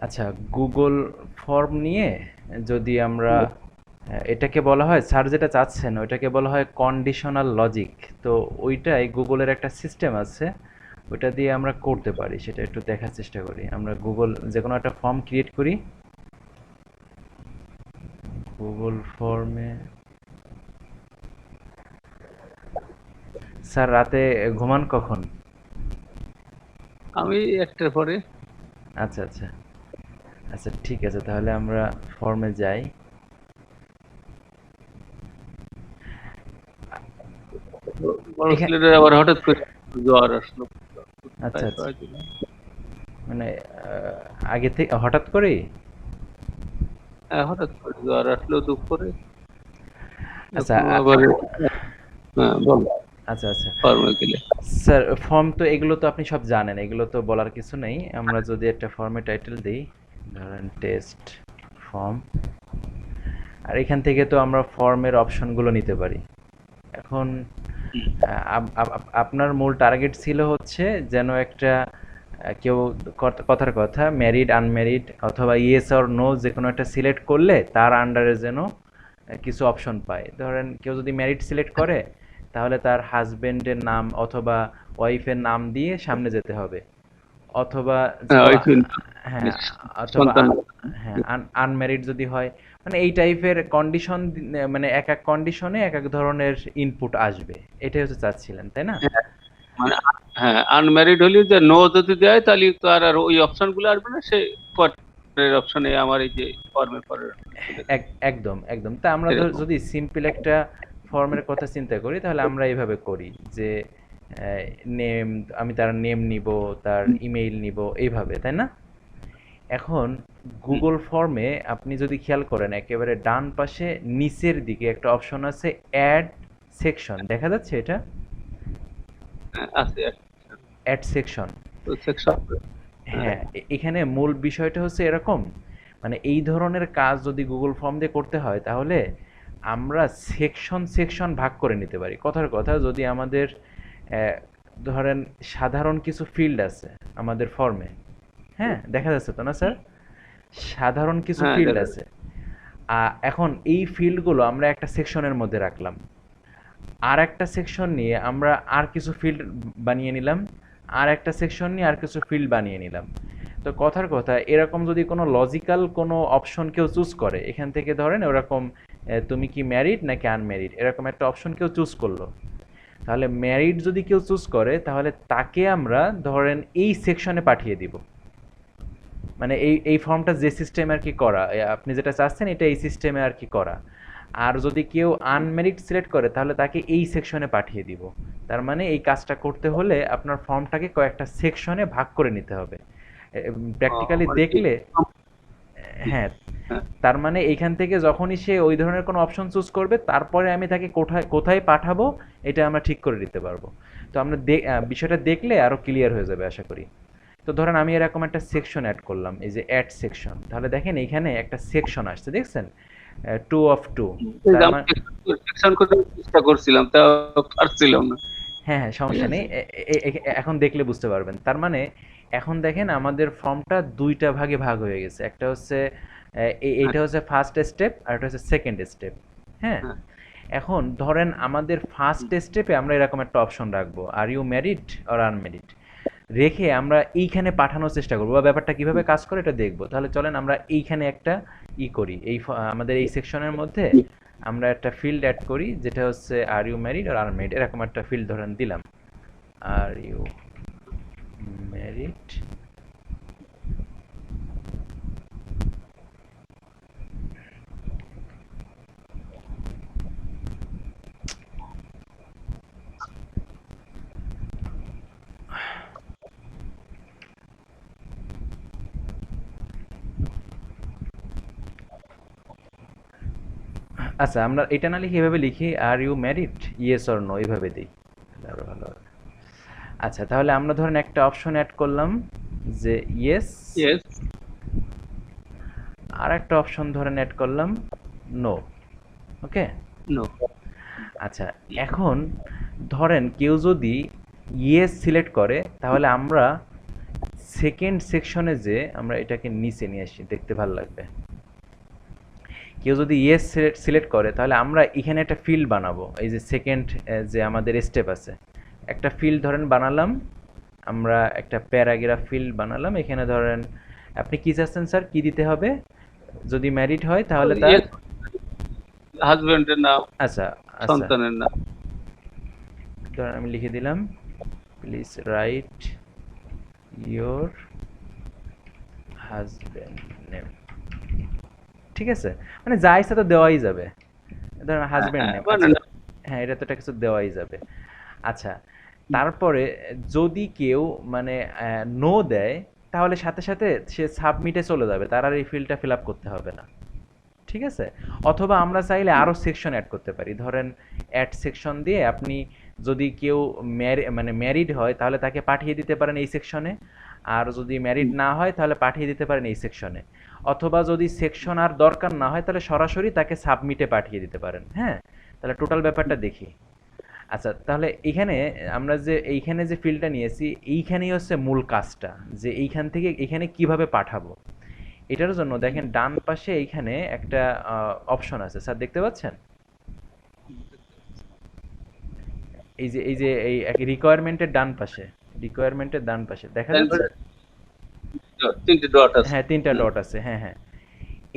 আচ্ছা, Google form নিয়ে যদি আমরা এটাকে বলা হয়, স্যার যেটা চাচ্ছেন ওইটাকে বলা হয় কন্ডিশনাল লজিক। তো ওইটাই গুগলের একটা সিস্টেম আছে, ওইটা দিয়ে আমরা করতে পারি। সেটা একটু দেখার চেষ্টা করি। আমরা গুগল যে কোনো একটা ফর্ম ক্রিয়েট করি গুগল ফর্মে। স্যার রাতে ঘুমান কখন? আমি একটার পরে। আচ্ছা আচ্ছা আচ্ছা, ঠিক আছে, তাহলে আমরা ফর্মে যাই। বড় এখানে ছেলেটা আবার হঠাৎ করে জ্বর আসলো, আচ্ছা তাই আচ্ছা, সবাই দিলাম। মানে আগে থেকে হঠাৎ করেই? হ্যাঁ, হঠাৎ করে জ্বর আসলো দুপুরে। আচ্ছা এখন আবার হ্যাঁ বল, আচ্ছা আচ্ছা ফর্মে গেলে। স্যার, ফর্ম তো এগুলো তো আপনি সব জানেন, এগুলো তো বলার কিছু নেই। আমরা যদি একটা ফর্মে টাইটেল দিই, ধরেন টেস্ট ফর্ম, আর এখান থেকে তো আমরা ফর্মের অপশনগুলো নিতে পারি। এখন আপনার মূল টার্গেট ছিল হচ্ছে যেন একটা কেউ কথার কথা ম্যারিড আনম্যারিড অথবা ইয়েস অর নো যে কোনো একটা সিলেক্ট করলে তার আন্ডারে যেন কিছু অপশন পায়। ধরেন কেউ যদি ম্যারিড সিলেক্ট করে তাহলে তার হাজবেন্ডের নাম অথবা ওয়াইফের নাম দিয়ে সামনে যেতে হবে, অথবা হ্যাঁ, কেউ ওই তো হ্যাঁ, অথবা সন্তান। হ্যাঁ, আনম্যারিড যদি হয়, মানে এই টাইপের কন্ডিশন, মানে এক এক কন্ডিশনে এক এক ধরনের ইনপুট আসবে। এটাই হচ্ছে চাচ্ছিলেন, তাই না? হ্যাঁ, মানে হ্যাঁ, আনম্যারিড হলে যে নো যদি দেয় তাহলে তো আর ওই অপশন গুলো আসবে না, সে পরের অপশনে আমার এই যে ফর্মের পরের অপশনে চলে যাবে। একদম একদম। তা আমরা এরকম। যদি সিম্পল একটা ফর্মের কথা চিন্তা করি তাহলে আমরা এইভাবে করি যে নেম, আমি তার নেম নিব, তার ইমেইল নিব, এইভাবে, তাই না? এখন হুম, গুগল ফর্মে আপনি যদি খেয়াল করেন একেবারে ডান পাশে নিচের দিকে একটা অপশন আছে, অ্যাড সেকশন, দেখা যাচ্ছে এটা? হ্যাঁ, আছে একটা অ্যাড সেকশন। সেকশন। হ্যাঁ, হ্যাঁ, এখানে মূল বিষয়টা হচ্ছে এরকম, মানে এই ধরনের কাজ যদি গুগল ফর্ম দিয়ে করতে হয় তাহলে আমরা সেকশন সেকশন ভাগ করে নিতে পারি। কথার কথা, যদি আমাদের আহ, ধরেন সাধারণ কিছু ফিল্ড আছে আমাদের ফর্মে, হ্যাঁ দেখা যাচ্ছে তো না স্যার? সাধারণ কিছু হ্যাঁ, ফিল্ড দেখা আছে। এখন এই ফিল্ডগুলো আমরা একটা সেকশনের মধ্যে রাখলাম, আর একটা সেকশন নিয়ে আমরা আর কিছু ফিল্ড বানিয়ে নিলাম, আর একটা সেকশন নিয়ে আর কিছু ফিল্ড বানিয়ে নিলাম। তো কথার কথা, এরকম যদি কোনো লজিক্যাল কোনো অপশন কেউ চুজ করে, এখান থেকে ধরেন ওরকম তুমি কি ম্যারিড নাকি আনম্যারিড, এরকম একটা অপশন কেউ চুজ করলো, তাহলে ম্যারিড যদি কেউ চুজ করে তাহলে তাকে আমরা ধরেন এই সেকশনে পাঠিয়ে দিব। মানে এই ফর্মটা যে সিস্টেমে আর কি করা, আপনি যেটা চাচ্ছেন এটা এই সিস্টেমে আর কি করা। আর যদি কেউ আনমেরিট সিলেক্ট করে তাহলে তাকে এই সেকশনে পাঠিয়ে দিব। তার মানে এই কাজটা করতে হলে আপনার ফর্মটাকে কয়েকটা সেকশনে ভাগ করে নিতে হবে। প্র্যাকটিক্যালি মানে কি? দেখলে হ্যাঁ, হ্যাঁ, তার মানে এইখান থেকে যখনই সে ওই ধরনের কোনো অপশন চুজ করবে তারপরে আমি তাকে কোথায় কোথায় পাঠাবো এটা আমরা ঠিক করে দিতে পারবো। তো আমরা বিষয়টা দেখলে আরো ক্লিয়ার হয়ে যাবে আশা করি। তো ধরেন আমি এরকম একটা সেকশন অ্যাড করলাম, এই যে অ্যাড সেকশন, তাহলে দেখেন এখানে একটা সেকশন আসছে, দেখছেন? Two of two. এই যে তার আমি মানে সেকশন করতে চেষ্টা করছিলাম, তা পারছিলাম না। হ্যাঁ হ্যাঁ, সমস্যা নেই। এখন দেখলে বুঝতে পারবেন। তার মানে এখন দেখেন আমাদের ফর্মটা দুইটা ভাগে ভাগ হয়ে গেছে। একটা হচ্ছে হ্যাঁ, এইটা হচ্ছে ফার্স্ট স্টেপ, আর এটা হচ্ছে সেকেন্ড স্টেপ। হ্যাঁ, হ্যাঁ, এখন ধরেন আমাদের ফার্স্ট হুম, স্টেপে আমরা এরকম একটা অপশন রাখবো, are you married or unmarried, রেখে আমরা এইখানে পাঠানোর চেষ্টা করবো বা ব্যাপারটা কিভাবে হুম, কাজ করে এটা দেখবো। তাহলে চলেন আমরা এইখানে একটা করি, আমাদের এই সেকশনের মধ্যে হুম। আমরা একটা ফিল্ড অ্যাড করি যেটা হচ্ছে আর ইউ ম্যারিড আর আনম্যারিড, এরকম একটা ফিল্ড ধরেন দিলাম, আর ইউ ম্যারিড। আচ্ছা, আমরা এটা না লিখে এভাবে লিখি, are you married, yes or no, এইভাবে দিই, তাহলে আরো ভালো হবে। আচ্ছা, তাহলে আমরা ধরেন একটা অপশন অ্যাড করলাম যে ইয়েস, ইয়েস, আর একটা অপশন ধরেন অ্যাড করলাম নো। ওকে। নো। আচ্ছা, এখন ধরেন কেউ যদি ইয়েস সিলেক্ট করে তাহলে আমরা সেকেন্ড সেকশনে যে আমরা এটাকে নিচে নিয়ে আসি, দেখতে ভালো লাগবে। কেউ যদি ইয়েস সিলেক্ট করে তাহলে আমরা এখানে একটা ফিল্ড বানাবো। এই যে সেকেন্ড যে আমাদের স্টেপ আছে, একটা ফিল্ড ধরেন বানালাম, আমরা একটা প্যারাগ্রাফ ফিল্ড বানালাম। এখানে ধরেন আপনি কি চাচ্ছেন স্যার, কি দিতে হবে? যদি ম্যারিড হয় তাহলে তার হাজবেন্ডের নাম, আচ্ছা আচ্ছা, সন্তানের নাম। ধরেন আমি লিখে দিলাম please write your husband name. ঠিক আছে, মানে যা ইচ্ছা তো দেওয়াই যাবে, ধরেন হাজবেন্ড নেম। মানে আচ্ছা, হ্যাঁ এটা তো একটা কিছু দেওয়াই যাবে। আচ্ছা, তারপরে যদি কেউ মানে নো দেয় তাহলে সাথে সাথে সে সাবমিটে চলে যাবে, তার আর এই ফিল্ডটা ফিল আপ করতে হবে না। ঠিক আছে, অথবা আমরা চাইলে আরও সেকশন অ্যাড করতে পারি। ধরেন অ্যাড সেকশন দিয়ে আপনি যদি কেউ মানে ম্যারিড হয় তাহলে তাকে পাঠিয়ে দিতে পারেন এই সেকশনে, আর যদি ম্যারিড না হয় তাহলে পাঠিয়ে দিতে পারেন এই সেকশনে। অথবা যদি সেকশন আর দরকার না হয় তাহলে সরাসরি তাকে সাবমিটে পাঠিয়ে দিতে পারেন। হ্যাঁ, তাহলে টোটাল ব্যাপারটা দেখি। আচ্ছা, তাহলে এইখানে আমরা যে এইখানে যে ফিল্ডটা নিয়েছি, এইখানেই হচ্ছে মূল কাজটা, যে এইখান থেকে এইখানে কিভাবে পাঠাবো। এটার জন্য দেখেন ডান পাশে এইখানে একটা অপশন আছে স্যার, দেখতে পাচ্ছেন? এই যে এই রিকোয়ারমেন্টের ডান পাশে, রিকোয়ারমেন্টের ডান পাশে দেখা যাচ্ছে? তিনটে ডট আছে। হ্যাঁ, তিনটা ডট আছে, হ্যাঁ হ্যাঁ।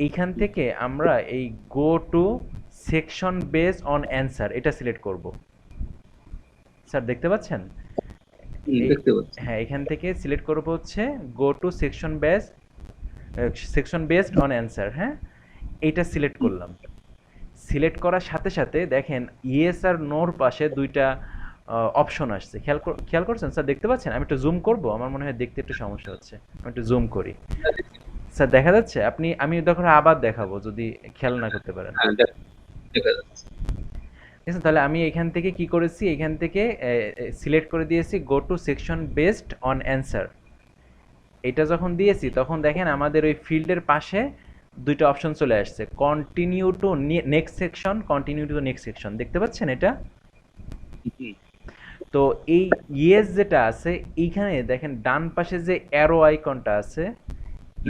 এইখান থেকে আমরা এই go to section base on answer এটা সিলেক্ট করব। স্যার দেখতে পাচ্ছেন? দেখতে পাচ্ছি। হ্যাঁ, এখান থেকে সিলেক্ট করব হচ্ছে go to section based on answer. হ্যাঁ, এইটা সিলেক্ট করলাম। সিলেক্ট করার সাথে সাথে দেখেন ইয়েস আর নোর পাশে দুইটা অপশন আসছে, খেয়াল করছেন স্যার? দেখতে পাচ্ছেন? আমি একটু জুম করব, আমার মনে হয় দেখতে একটু সমস্যা হচ্ছে, আমি একটু জুম করি। স্যার দেখা যাচ্ছে? আমি দেখো আবার দেখাবো যদি খেয়াল না করতে পারেন। দেখা যাচ্ছে। ঠিক আছে, তাহলে আমি এখান থেকে কি করেছি, এখান থেকে সিলেক্ট করে দিয়েছি go to section based on answer. এটা যখন দিয়েছি তখন দেখেন আমাদের ওই ফিল্ডের পাশে দুইটা অপশন চলে আসছে, continue to next section, continue to next section. দেখতে পাচ্ছেন এটা? তো এই ইয়েস যেটা আছে এইখানে দেখেন ডান পাশে যে অ্যারো আইকনটা আছে,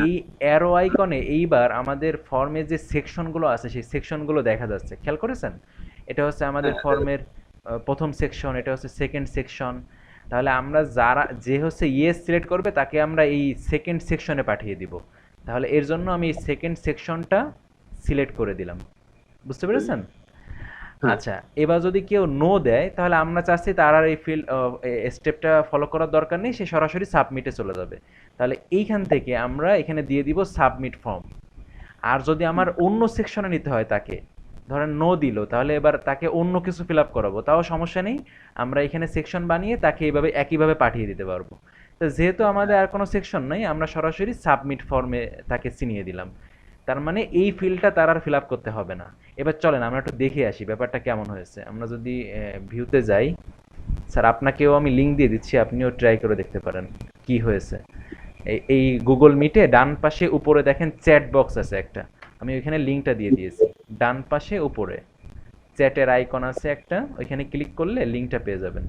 এই অ্যারো আইকনে এইবার আমাদের ফর্মে যে সেকশনগুলো আছে সেই সেকশনগুলো দেখা যাচ্ছে, খেয়াল করেছেন? এটা হচ্ছে আমাদের ফর্মের প্রথম সেকশন, এটা হচ্ছে সেকেন্ড সেকশন। তাহলে আমরা যে হচ্ছে ইয়েস সিলেক্ট করবে তাকে আমরা এই সেকেন্ড সেকশনে পাঠিয়ে দিব। তাহলে এর জন্য আমি এই সেকেন্ড সেকশনটা সিলেক্ট করে দিলাম। বুঝতে পেরেছেন? আচ্ছা, এবার যদি কেউ নো দেয় তাহলে আমরা চাচ্ছি তার আর এই স্টেপটা ফলো করার দরকার নেই, সে সরাসরি সাবমিটে চলে যাবে। তাহলে এইখান থেকে আমরা এখানে দিয়ে দিব সাবমিট ফর্ম। আর যদি আমার অন্য সেকশনে নিতে হয় তাকে, ধরেন নো দিল, তাহলে এবার তাকে অন্য কিছু ফিল আপ করাবো, তাও সমস্যা নেই, আমরা এখানে সেকশন বানিয়ে তাকে এইভাবে একইভাবে পাঠিয়ে দিতে পারবো। তো যেহেতু আমাদের আর কোনো সেকশন নেই, আমরা সরাসরি সাবমিট ফর্মে তাকে চিনিয়ে দিলাম। তার মানে এই ফিল্ডটা তার আর ফিল আপ করতে হবে না। এবার চলেন আমরা একটু দেখে আসি ব্যাপারটা কেমন হয়েছে। আমরা যদি ভিউতে যাই, স্যার আপনাকেও আমি লিঙ্ক দিয়ে দিচ্ছি, আপনিও ট্রাই করে দেখতে পারেন কি হয়েছে। এই গুগল মিটে ডান পাশে উপরে দেখেন চ্যাট বক্স আছে একটা, আমি ওইখানে লিঙ্কটা দিয়ে দিয়েছি। ডান পাশে উপরে চ্যাটের আইকন আছে একটা, ওইখানে ক্লিক করলে লিঙ্কটা পেয়ে যাবেন।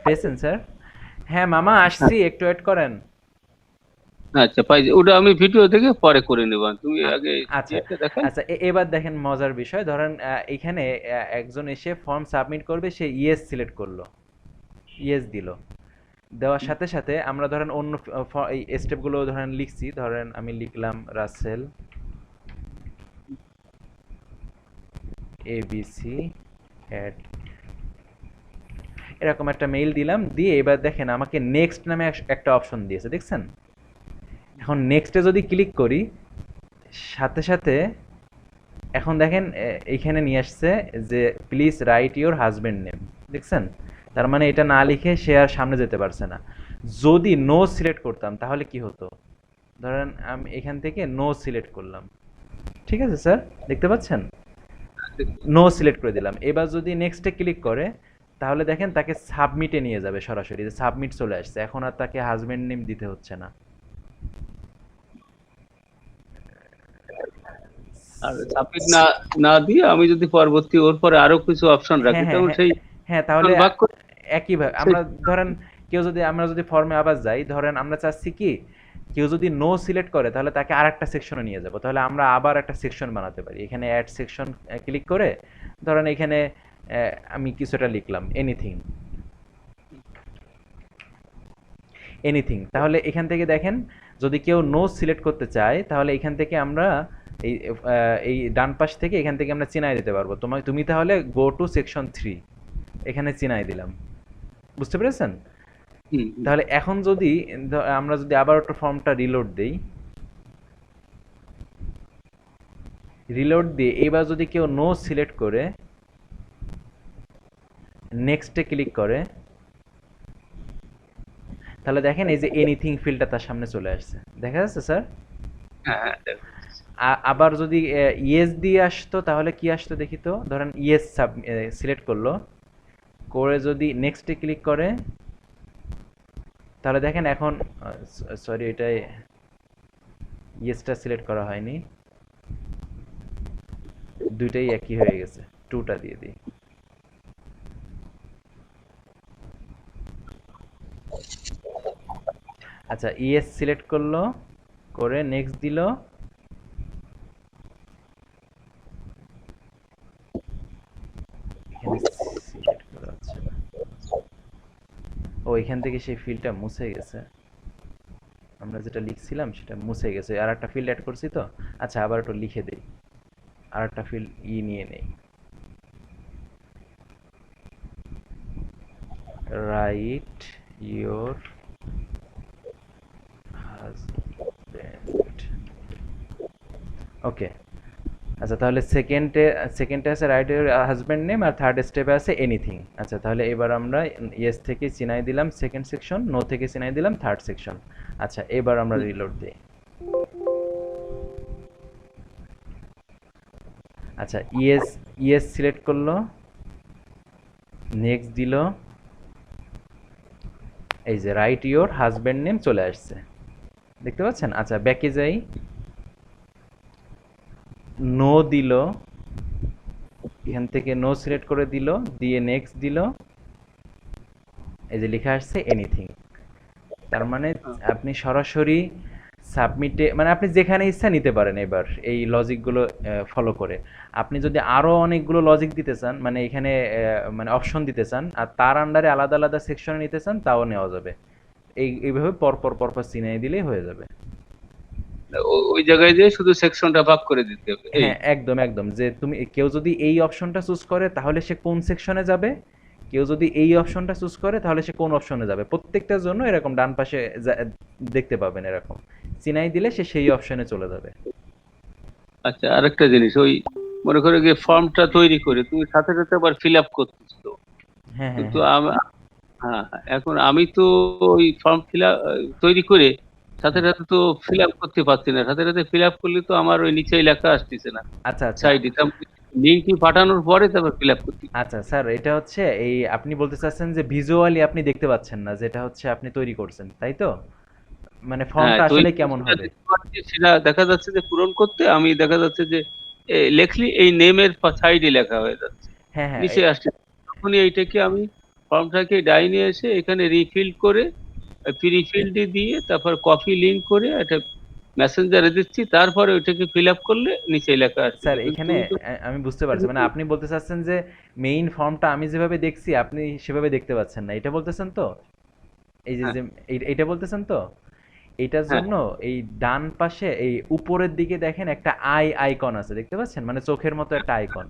পেয়েছেন স্যার? হ্যাঁ মামা, আসছি, একটু ওয়েট করেন। আচ্ছা, পাইছি। ওটা আমি ভিডিও দেখে পরে করে নেব। তুমি আগে আচ্ছা ইয়েটা দেখাই। আচ্ছা, এবার দেখেন মজার বিষয়। ধরেন এখানে একজন এসে ফর্ম সাবমিট করবে, সে ইয়েস সিলেক্ট করলো, ইয়েস দিল। দেওয়ার সাথে সাথে আমরা ধরেন অন্য এই স্টেপগুলো ধরেন লিখছি, ধরেন আমি লিখলাম রাসেল এবিসি অ্যাট, এরকম একটা মেইল দিলাম, দিয়ে এবার দেখেন আমাকে নেক্সট নামে একটা অপশন দিয়েছে, দেখছেন? এখন নেক্সটে যদি ক্লিক করি সাথে সাথে এখন দেখেন এইখানে নিয়ে আসছে যে please write your husband name, দেখছেন? তার মানে এটা না লিখে সে আর সামনে যেতে পারছে না। যদি নো সিলেক্ট করতাম তাহলে কি হতো? ধরেন আমি এখান থেকে নো সিলেক্ট করলাম, ঠিক আছে স্যার? দেখতে পাচ্ছেন? নো সিলেক্ট করে দিলাম। এবার যদি নেক্সটে ক্লিক করে তাহলে দেখেন তাকে সাবমিটে নিয়ে যাবে সরাসরি, যে সাবমিট চলে আসছে, এখন আর তাকে হাজবেন্ড নেম দিতে হচ্ছে না। আর সাবমিট না না দিয়ে আমি যদি পরবর্তী ওর পরে আরো কিছু অপশন রাখি, হ্যাঁ হ্যাঁ তখন হ্যাঁ সেই হ্যাঁ, তাহলে ভাগ করে একইভাবে সেই- আমরা ধরেন আমরা যদি ফর্মে আবার যাই, ধরেন আমরা চাচ্ছি কি কেউ যদি নো সিলেক্ট করে তাহলে তাকে আরেকটা সেকশনে নিয়ে যাব, তাহলে আমরা আবার একটা সেকশন বানাতে পারি। এখানে অ্যাড সেকশন ক্লিক করে ধরেন এখানে আমি কিছুটা লিখলাম এনিথিং এনিথিং, তাহলে এখান থেকে দেখেন যদি কেউ নো সিলেক্ট করতে চায় তাহলে এখান থেকে আমরা এই ডান পাশ থেকে এখান থেকে আমরা চিনাই দিতে পারবো তুমি তাহলে গো টু সেকশন 3 এখানে চিনাই দিলাম। বুঝতে পেরেছেন? হুম, হুম। তাহলে এখন যদি আমরা যদি আবার একটা ফর্মটা রিলোড দেই, রিলোড দিয়ে এবার যদি কেউ নো সিলেক্ট করে নেক্সটে ক্লিক করে তাহলে দেখেন এই যে এনিথিং ফিল্ডটা তার সামনে চলে আসছে, দেখা যাচ্ছে স্যার? হ্যাঁ, হ্যাঁ, দেখো। আবার যদি ইয়েস দিয়ে আসতো তাহলে কি আসতো দেখি তো, ধরেন ইয়েস সিলেক্ট করলো, করে যদি নেক্সটে ক্লিক করে তাহলে দেখেন এখন সরি এটাই ইয়েসটা সিলেক্ট করা হয়নি, দুইটাই একই হয়ে গেছে, টুটা দিয়ে দিই। আচ্ছা, ইয়েস সিলেক্ট করলো, করে নেক্সট দিল, এখানে সিলেক্ট করা হচ্ছে না, ও এখান থেকে সেই ফিল্ডটা মুছে গেছে, আমরা যেটা লিখছিলাম সেটা মুছে গেছে, আর একটা ফিল্ড অ্যাড করছি তো। আচ্ছা, আবার একটু লিখে দেই, আর একটা ফিল্ড নিয়ে নেই, রাইট ইয়োর হাজব্যান্ড। ওকে। আচ্ছা, তাহলে সেকেন্ডে আছে রাইট ইউর হাজব্যান্ড নেম, আর থার্ড স্টেপে আছে এনিথিং। আচ্ছা, তাহলে এবার আমরা ইয়েস থেকে চিনাই দিলাম সেকেন্ড সেকশন, নো থেকে চিনাই দিলাম থার্ড সেকশন। আচ্ছা, এবার আমরা রিলোড দিই। আচ্ছা, ইয়েস ইয়েস সিলেক্ট করলো, নেক্সট দিল, এই যে রাইট ইউর হাজব্যান্ড নেম চলে আসছে, দেখতে পাচ্ছেন? আচ্ছা, ব্যাকে যাই, নো দিল, এখান থেকে নো সিলেক্ট করে দিল, দিয়ে নেক্সট দিল, এই যে লেখা আসছে এনিথিং। তার মানে আপনি সরাসরি সাবমিটে, মানে আপনি যেখানে ইচ্ছা নিতে পারেন এবার এই লজিকগুলো ফলো করে। আপনি যদি আরও অনেকগুলো লজিক দিতে চান, মানে এখানে মানে অপশন দিতে চান আর তার আন্ডারে আলাদা আলাদা সেকশনে নিতে চান, তাও নেওয়া যাবে। এইভাবে পরপর পরপর চিনিয়ে দিলেই হয়ে যাবে। ওই জায়গায় যেয়ে শুধু সেকশনটা ভাগ করে দিতে হবে এই। হ্যাঁ, একদম একদম, যে তুমি কেউ যদি এই অপশনটা চুজ করে তাহলে সে কোন সেকশনে যাবে, কেউ যদি এই অপশনটা চুজ করে তাহলে সে কোন অপশনে যাবে, প্রত্যেকটার জন্য এরকম ডান পাশে দেখতে পাবেন এরকম চিনাই দিলে সে সেই অপশনে চলে যাবে। আচ্ছা, আরেকটা জিনিস, ওই মনে করে যে ফর্মটা তৈরি করে তুমি সাথে সাথে আবার ফিল আপ করতেছো, হ্যাঁ হ্যাঁ কিন্তু হ্যাঁ। হ্যাঁ, হ্যাঁ, এখন আমি তো ওই ফর্ম তৈরি করে সাথে হুম। সাথে তো ফিল আপ করতে পারছি না, সাথে সাথে ফিল আপ করলে তো আমার ওই নিচেই লেখা আসতেছে না আচ্ছা আচ্ছা। সাইডে, লিঙ্কটি পাঠানোর পরে তারপর ফিল আপ করতে। আচ্ছা স্যার, এটা হচ্ছে এই আপনি বলতে চাচ্ছেন যে ভিজুয়ালি আপনি দেখতে পাচ্ছেন না যেটা হচ্ছে আপনি তৈরি করছেন, তাই তো? মানে হ্যাঁ, ফর্মটা আসলে তৈরি কেমন যেটা হবে? দেখতে পাচ্ছি সেটা দেখা যাচ্ছে যে পূরণ করতে আমি দেখা যাচ্ছে যে লেখলি এই নেমের সাইডে লেখা হয়ে যাচ্ছে, হ্যাঁ হ্যাঁ নিচে আসছে। তখনই এইটাকে আমি ফর্মটাকে ডাইনে এসে এখানে রিফিল করে প্রিফিল্ডে দিয়ে তারপর কপি লিংক করে একটা মেসেঞ্জারে দিচ্ছি, তারপরে ওইটাকে ফিল আপ করলে নিচে লেখা স্যার আসতেছে, কিন্তু এখানে তুমি তো আমি বুঝতে পারছি, মানে আপনি বলতে চাচ্ছেন যে মেইন ফর্মটা আমি যেভাবে দেখছি আপনি সেভাবে দেখতে পাচ্ছেন না, এটা বলতেছেন তো? এই যে হ্যাঁ, যে এইটা বলতেছেন তো? এইটার হ্যাঁ, জন্য এই ডান পাশে এই উপরের দিকে দেখেন একটা আইকন আছে, দেখতে পাচ্ছেন? মানে চোখের মতো একটা আইকন।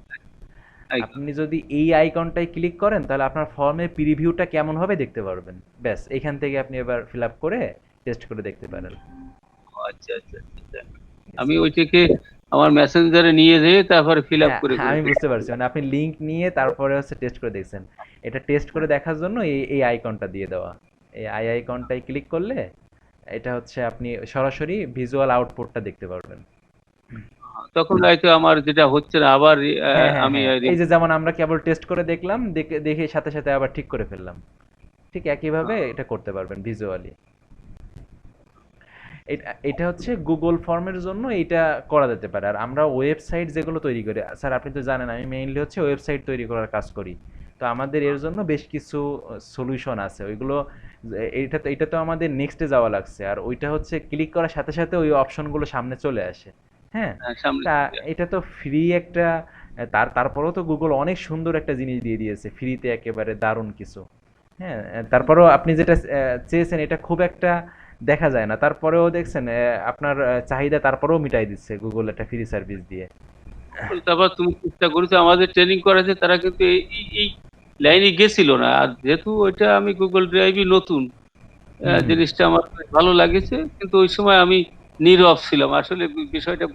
icon। আপনি যদি এই আইকনটায় ক্লিক করেন তাহলে আপনার ফর্মের প্রিভিউটা কেমন হবে দেখতে পারবেন। ব্যাস, এখান থেকে আপনি এবার ফিল আপ করে টেস্ট করে দেখতে পারেন। আচ্ছা, আচ্ছা, আচ্ছা। আমি ওইটাকে আমার মেসেঞ্জারে নিয়ে যেয়ে তারপরে ফিল আপ হ্যাঁ করে হ্যাঁ, করে আমি দেখি। বুঝতে পারছি, মানে আপনি লিংক নিয়ে তারপরে হচ্ছে টেস্ট করে দেখছেন। এটা টেস্ট করে দেখার জন্য এই আইকনটা দিয়ে দেওয়া। এই আইকনটায় ক্লিক করলে এটা হচ্ছে আপনি সরাসরি ভিজুয়াল আউটপুটটা দেখতে পারবেন। তখন হয়তো আমার যেটা হচ্ছে না আবার হ্যাঁ হ্যাঁ আমি হ্যাঁ, এই যে যেমন আমরা কেবল টেস্ট করে দেখলাম, দেখে দেখে সাথে সাথে আবার ঠিক করে ফেললাম, ঠিক একইভাবে এটা করতে পারবেন ভিজুয়ালি। এটা এটা হচ্ছে গুগল ফর্মের জন্য এটা করা যেতে পারে। আর আমরা ওয়েবসাইট যেগুলো তৈরি করি, স্যার আপনি তো জানেন আমি মেইনলি হচ্ছে ওয়েবসাইট তৈরি করার কাজ করি। তো আমাদের এর জন্য বেশ কিছু সলিউশন আছে ওইগুলো। এটা তো আমাদের নেক্সটে যাওয়া লাগছে, আর ওইটা হচ্ছে ক্লিক করার সাথে সাথে ওই অপশনগুলো সামনে চলে আসে। হ্যাঁ, হ্যাঁ, সামনে তা চলে আসে। এটা তো ফ্রি একটা, তারপরেও তো গুগল অনেক সুন্দর একটা জিনিস দিয়ে দিয়েছে ফ্রিতে, একেবারে দারুণ কিছু। হ্যাঁ, তারপরেও আপনি যেটা চেয়েছেন এটা খুব একটা দেখা যায় না, তারপরেও দেখছেন আপনার চাহিদা তারপরেও মিটাই দিচ্ছে গুগল একটা ফ্রি সার্ভিস দিয়ে। তারপর তুমি চেষ্টা করেছো, আমাদের ট্রেনিং করাছে তারা কিন্তু এই লাইনে গেছিল না। আর যেহেতু ওইটা আমি গুগল ড্রাইভই নতুন, হুম হুম জিনিসটা আমার বেশ ভালো লাগেছে। কিন্তু ওই সময় আমি নীরব ছিলাম। আসলে বিষয়টা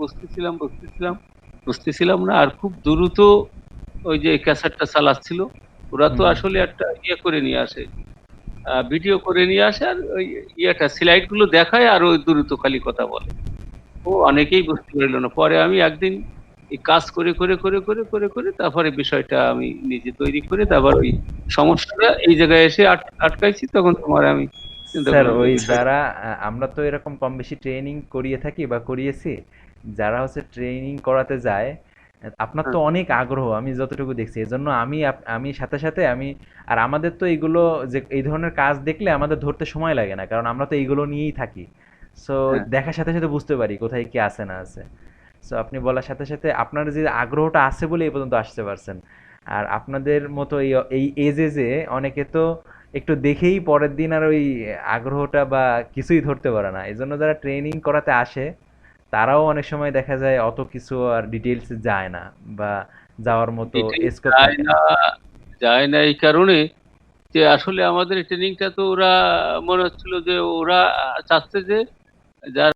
বুঝতেছিলাম না। আর খুব দ্রুত ওই যে ক্যাসেটটা চালাচ্ছিল। ওরা তো হুম আসলে একটা ইয়ে করে নিয়ে আসে, ভিডিও করে নিয়ে আসে আর ওই ইয়েটা স্লাইড গুলো দেখায় আর ওই দ্রুত খালি কথা বলে। ও অনেকেই বুঝতে পারল না। পরে আমি একদিন এই কাজ করে তারপরে বিষয়টা আমি নিজে তৈরি করে তারপর ওই সমস্যাটা এই জায়গায় এসে আটকাইছি। তখন তোমার আমি চিন্তা স্যার, করলাম যে ওই বিষয়টা। যারা আমরা তো এরকম কম বেশি ট্রেনিং করিয়ে থাকি বা করিয়েছি, যারা হচ্ছে ট্রেনিং করাতে যায়, আপনার তো হ্যাঁ, অনেক আগ্রহ আমি যতটুকু দেখছি, এজন্য আমি সাথে সাথে আমি, আর আমাদের তো এইগুলো, যে এই ধরনের কাজ দেখলে আমাদের ধরতে সময় লাগে না, কারণ আমরা তো এইগুলো নিয়েই থাকি। সো হ্যাঁ, দেখার সাথে সাথে বুঝতে পারি কোথায় কি আছে না আছে। সো আপনি বলার সাথে সাথে আপনার যে আগ্রহটা আছে বলে এই পর্যন্ত আসতে পারছেন। আর আপনাদের মতো এই এই এজে যে অনেকে তো একটু দেখেই পরের দিন আর ওই আগ্রহটা বা কিছুই ধরতে পারে না, এই জন্য যারা ট্রেনিং করাতে আসে তারাও অনেক সময় দেখা যায় অত কিছু আর ডিটেলস যায় না, বা যাওয়ার মতো এটাই স্কোপ যায় থাকে না। না, যায় না এই কারণে যে আসলে আমাদের ট্রেনিংটা তো ওরা মনে হচ্ছিল যে ওরা চাচ্ছে যে যারা